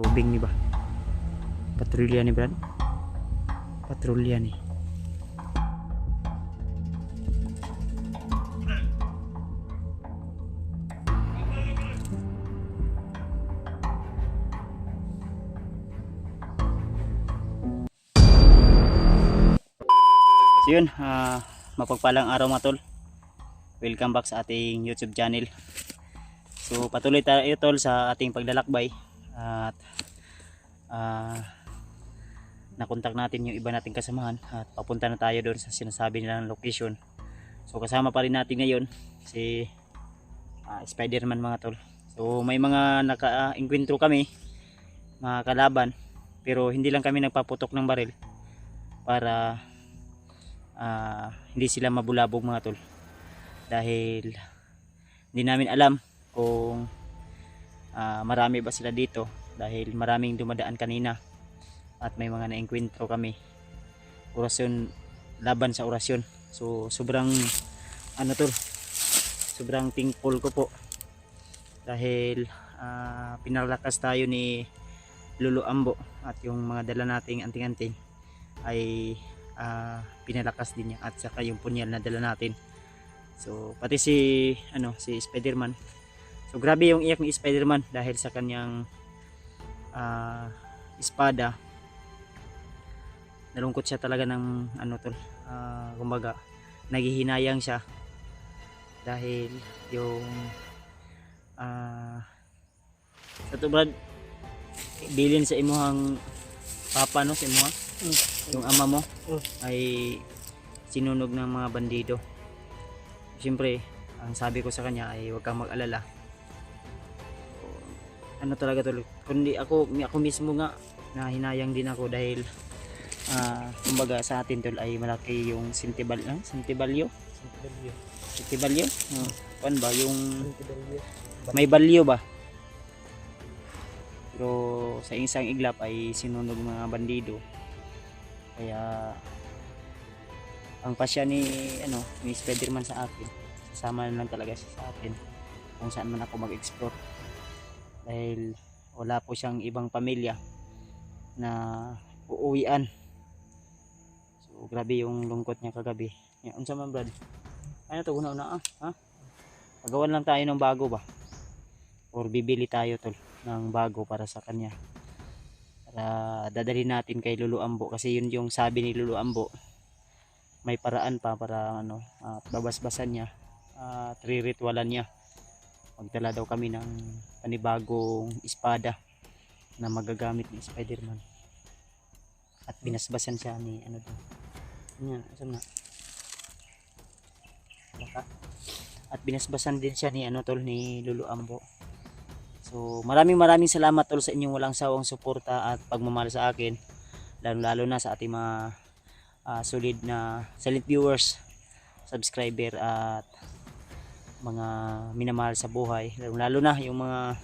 Tubing ni ba? Patrolya ni Brad. Patrolya ni. So yun, mapagpalang araw mga tol. Welcome back sa ating YouTube channel. So patuloy tayo tol sa ating paglalakbay at nakontak natin yung iba nating kasamahan at papunta na tayo doon sa sinasabi nilang location. So kasama pa rin natin ngayon si Spider-Man mga tol. So may mga naka-encuentro kami, mga kalaban, pero hindi lang kami nagpaputok ng baril para hindi sila mabulabog mga tol, dahil hindi namin alam kung marami ba sila dito, dahil maraming dumadaan kanina at may mga na-encuentro kami. Orasyon, laban sa orasyon. So sobrang sobrang thankful ko po dahil pinalakas tayo ni Lolo Ambo at yung mga dala nating anting-anting ay pinalakas din niya, at saka yung punyal na dala natin. So pati si Spider-Man. So grabe yung iyak ni Spider-Man dahil sa kanyang espada. Nalungkot siya talaga ng kumbaga naghihinayang siya dahil yung sa to Brad, bilin sa imuhang papa no, sa imuha yung ama mo ay sinunog ng mga bandido. Siyempre ang sabi ko sa kanya ay huwag kang mag-alala. Talaga tol, kundi ako mismo nga nahinayang din ako dahil kumbaga sa atin tol ay malaki yung Santibalyo kan ba yung may balyo ba, pero sa isang iglap ay sinunog mga bandido. Kaya ang pasya ni Spider-Man sa akin, sasama na lang talaga siya sa akin kung saan man ako mag-explore, dahil wala po siyang ibang pamilya na uuwian. So grabe yung lungkot niya kagabi. Unsa man Brad? Ano to, una pagawan lang tayo ng bago ba, or bibili tayo tol ng bago para sa kanya, para dadalhin natin kay Lolo Ambo, kasi yun yung sabi ni Lolo Ambo, may paraan pa para babasbasan niya at riritualan niya. Magdala daw kami ng panibagong espada na magagamit ni Spider-Man, at binasbasan siya ni at binasbasan din siya ni ni Lolo Ambo. So maraming salamat tol sa inyong walang sawang suporta at pagmamahal sa akin, lalo na sa ating mga solid na silent viewers, subscriber at mga minamahal sa buhay, lalo na yung mga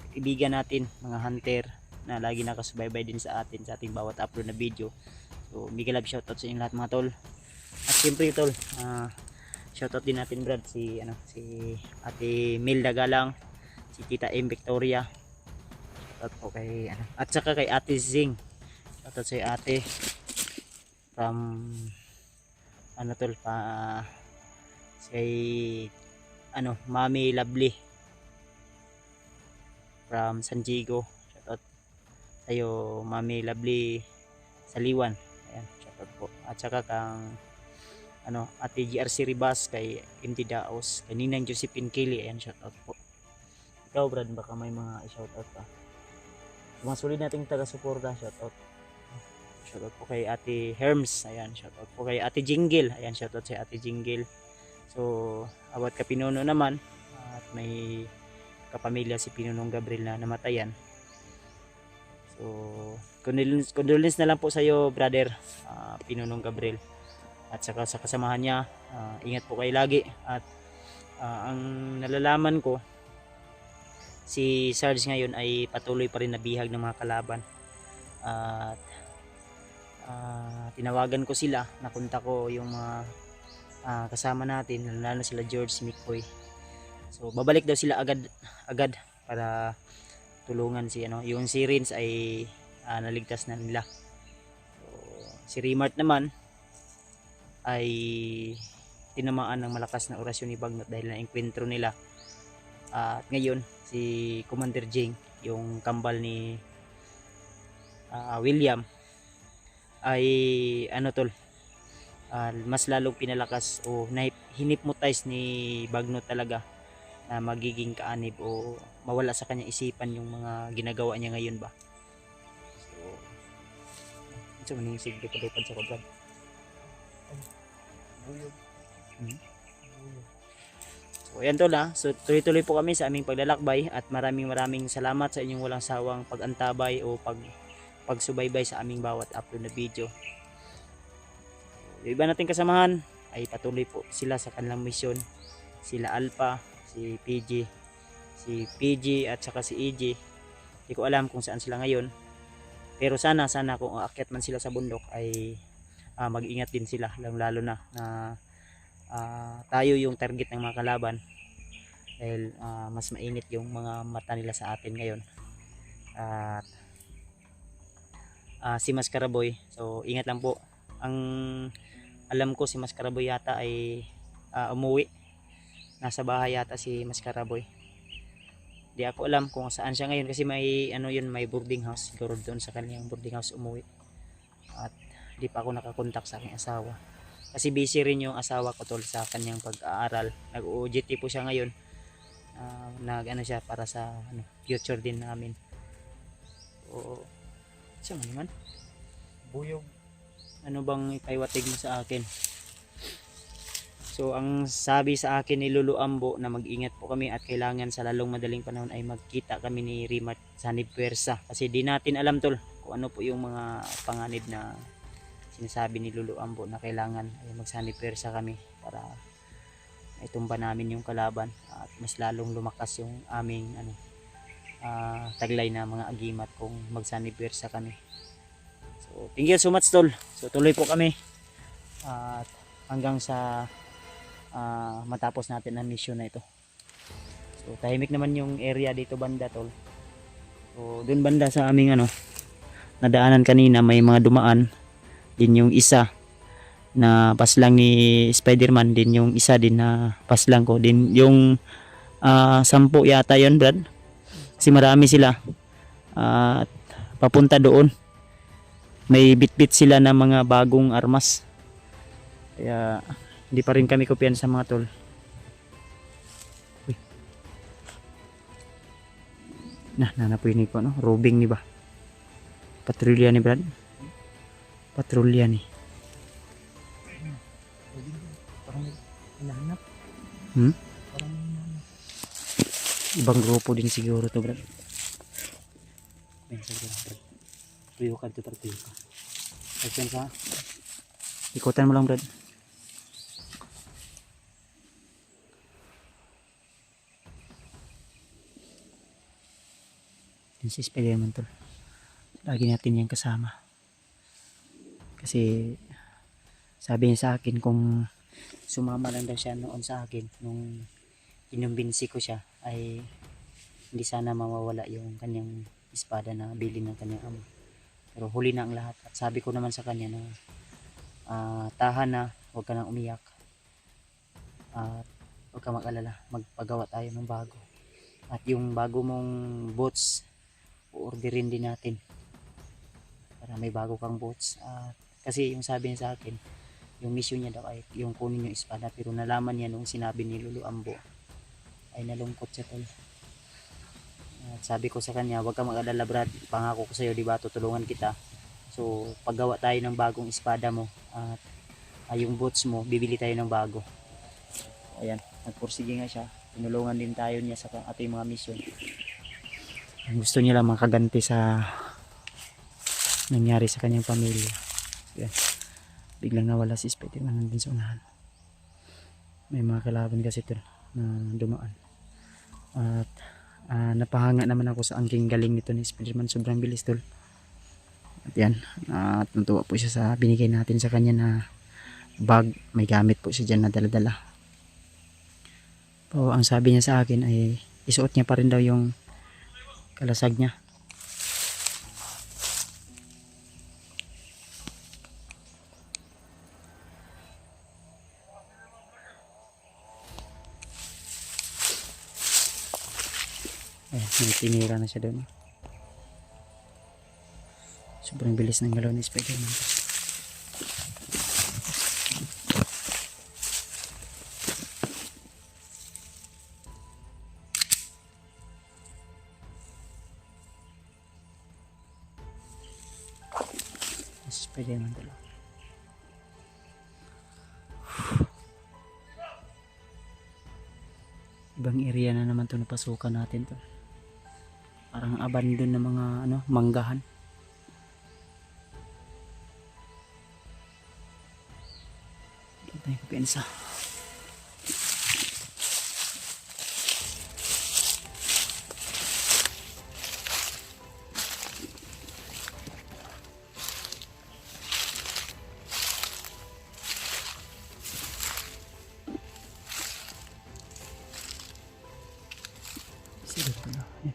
kaibigan natin, mga hunter na lagi nakasubaybay din sa ating bawat upload na video. So mega love shoutout sa inyong lahat mga tol. At siyempre tol, shoutout din natin Brad si Ate Milda Galang, si Tita M Victoria, shoutout po kay at saka kay Ate Zing, shoutout sa ate from tol kay Mami Lovely from San Diego, shoutout tayo Mami Lovely Saliwan, ayan, shoutout po. At saka kang Ate GRC Ribas, kay MT Daos, kay Ninang Josephine Kelly, ayan, shoutout po. Ikaw Brad, baka may mga i-shoutout pa, mga sulit nating taga-suporta, shoutout po kay Ate Herms, ayan, shoutout po kay Ate Jingle, ayan, shoutout sa Ate Jingle. So awat ka Pinuno naman, at may kapamilya si Pinunong Gabriel na namatayan. So condolence na lang po sa iyo brother, Pinunong Gabriel, at saka sa kasamahan niya. Ingat po kayo lagi. At ang nalalaman ko, si Sarge ngayon ay patuloy pa rin nabihag ng mga kalaban, at tinawagan ko sila, nakunta ko yung mga kasama natin, lalo na sila George, Mikboy. So babalik daw sila agad para tulungan si yung si Rins ay naligtas na nila. So, si Remart naman ay tinamaan ng malakas na orasyon ni Bagnot dahil na-enkwentro nila. At ngayon si Commander Jing, yung kambal ni William, ay mas lalong pinalakas o hinipnotize ni Bagnot talaga na magiging kaanib o mawala sa kanya isipan yung mga ginagawa niya ngayon ba. So maning sigdo kadupad sa kabrad. So ayan tol ha. So tuloy-tuloy po kami sa aming paglalakbay at maraming salamat sa inyong walang sawang pag-antabay o pagsubaybay sa aming bawat upload na video. Yung iba nating kasamahan ay patuloy po sila sa kanilang misyon. Sila Alpha, si PG at saka si EG. Hindi ko alam kung saan sila ngayon. Pero sana kung aakyat man sila sa bundok ay mag-ingat din sila, lalo na tayo yung target ng mga kalaban dahil mas mainit yung mga mata nila sa atin ngayon. At si Mascaraboy, so ingat lang po. Ang alam ko si Mascaraboy yata ay umuwi, nasa bahay yata si Mascaraboy. Di ako alam kung saan siya ngayon kasi may may boarding house, siguro doon sa kanyang boarding house umuwi. At di pa ako nakakontak sa aking asawa kasi busy rin yung asawa ko tol sa kanyang pag-aaral. Nag-OJT po siya ngayon. Siya para sa future din namin. O siya man buyog, ano bang ipaiwatig mo sa akin? So ang sabi sa akin ni Lolo Ambo na mag-ingat po kami at kailangan sa lalong madaling panahon ay magkita kami ni Remart sa Nibwersa kasi di natin alam tol kung ano po yung mga panganib na sinasabi ni Lolo Ambo na kailangan ay magsanib pwersa kami para itumba namin yung kalaban at mas lalong lumakas yung aming taglay na mga agimat kung magsanib pwersa kami. So thank you so much tol. So tuloy po kami at hanggang sa matapos natin ang mission na ito. So tahimik naman yung area dito banda tol. So dun banda sa aming nadaanan kanina may mga dumaan din, yung isa na paslang ni Spider-Man, din yung isa din na paslang ko, din yung 10 yata yon Brad kasi marami sila at papunta doon may bitbit sila na mga bagong armas kaya hindi pa rin kami kupiyan sa mga tol. Uy. Nanapuinig ko robing ni ba patrolya ni Brad, patrolya ni parang hinahanap parang hinahanap ibang grupo din siguro to Brad. Tuyo ka dito, tuyo ka ayun ka, ikutan mo lang Brad. Yun si Spider-Man tol, lagi natin yan kasama kasi sabi niya sa akin kung sumama lang daw siya noon sa akin nung inumbinsi ko siya ay hindi sana mawawala yung kanyang espada na bili ng kanyang ama, pero huli na ang lahat. At sabi ko naman sa kanya na tahan na, huwag ka nang umiyak at huwag ka mag-alala, magpagawa tayo ng bago at yung bago mong boots orderin din natin para may bago kang boots. Kasi yung sabi niya sa akin yung mission niya daw ay yung kunin yung espada, pero nalaman niya nung sinabi ni Lolo Ambo ay nalungkot siya tol. At sabi ko sa kanya, huwag ka mag-alala Brad, pangako ko sa iyo, di ba, tutulungan kita. So paggawa tayo ng bagong espada mo at yung boots mo, bibili tayo ng bago. Ayan, nagpursige nga siya, tinulungan din tayo niya sa ating mga mission. Gusto niya lang makaganti sa nangyari sa kanyang pamilya. Yan. Biglang nawala si Spider-Man nandun sa unahan. May mga kalaban kasi ito na dumaan. At napahanga naman ako sa angking galing nito ni Spider-Man, sobrang bilis tol. At yan, at natuwa po siya sa binigay natin sa kanya na bag. May gamit po siya dyan na dala-dala O ang sabi niya sa akin ay isuot niya pa rin daw yung kalasag niya. Ayan, may tinira na siya doon. Sobrang bilis ng galaw ni Spider-Man. Spider-Man talaga. Ibang area na naman to napasukan natin to. Parang abandon na mga manggahan. Dito tayo kapensa. Sige pa na. Ayan.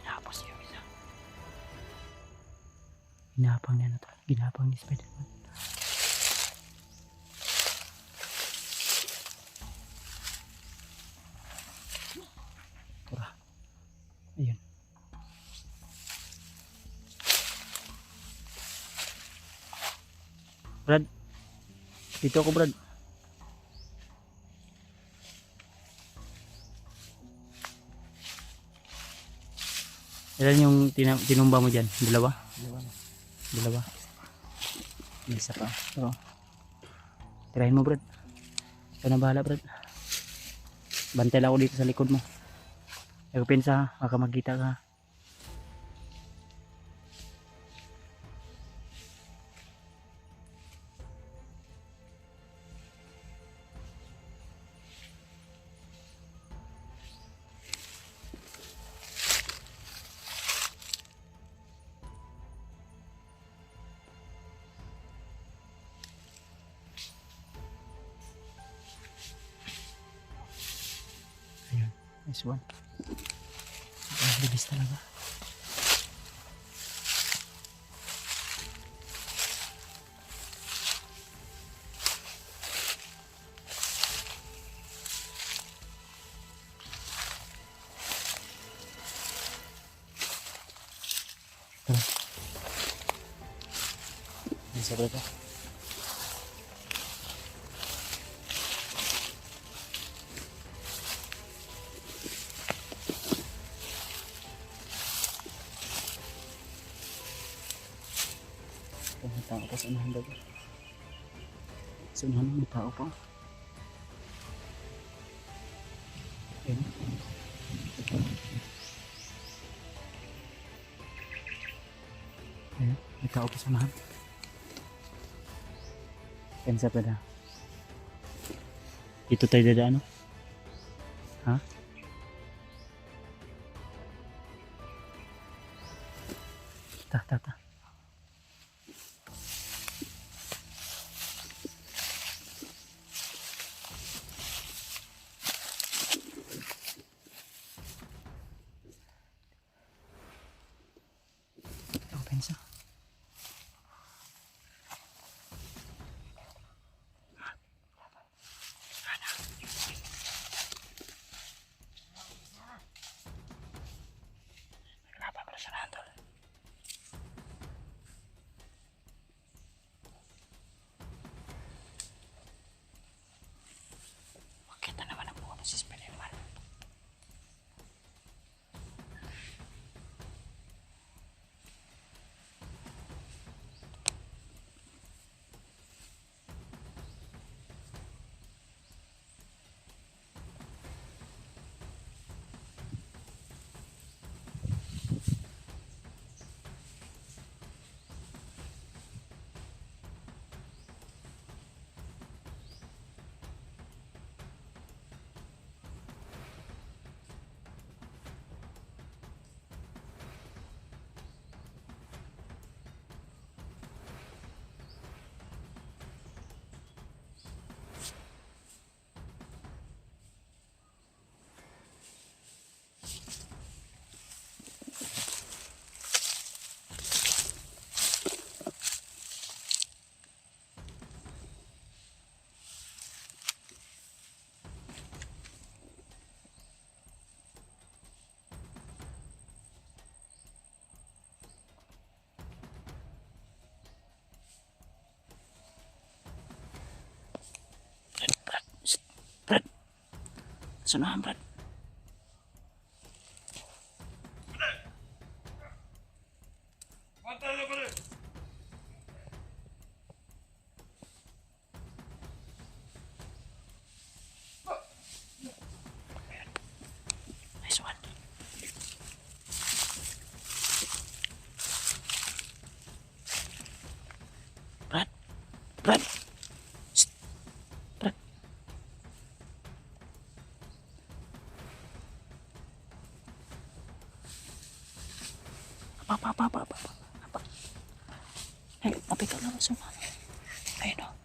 Tapos yung isa. Ginapang niya na to. Ginapang ni Spider-Man. Tara. Ayun. Brad. Dito ako, Brad. Ilan yung tinumba mo dyan? Dalawa? Dalawa. May isa pa. So, tirahin mo, Brad. Ikaw na bahala, Brad. Bantay lang ako dito sa likod mo. Ako pinsa, baka magkita ka. Nice one. Ang bilis talaga. Bisa berapa? May tao pa sa unahan daw. Sa unahan may tao pa. Ayan. Ayan. May tao pa sa unahan. Pensa pa na. Dito tayo dadaan, no? Ha? Ta. Pensa. Sunahan, Brad. Nice one. Brad. Brad. Shh. Brad. Apa. Hey, napit ka lang sa mga. Ayun o.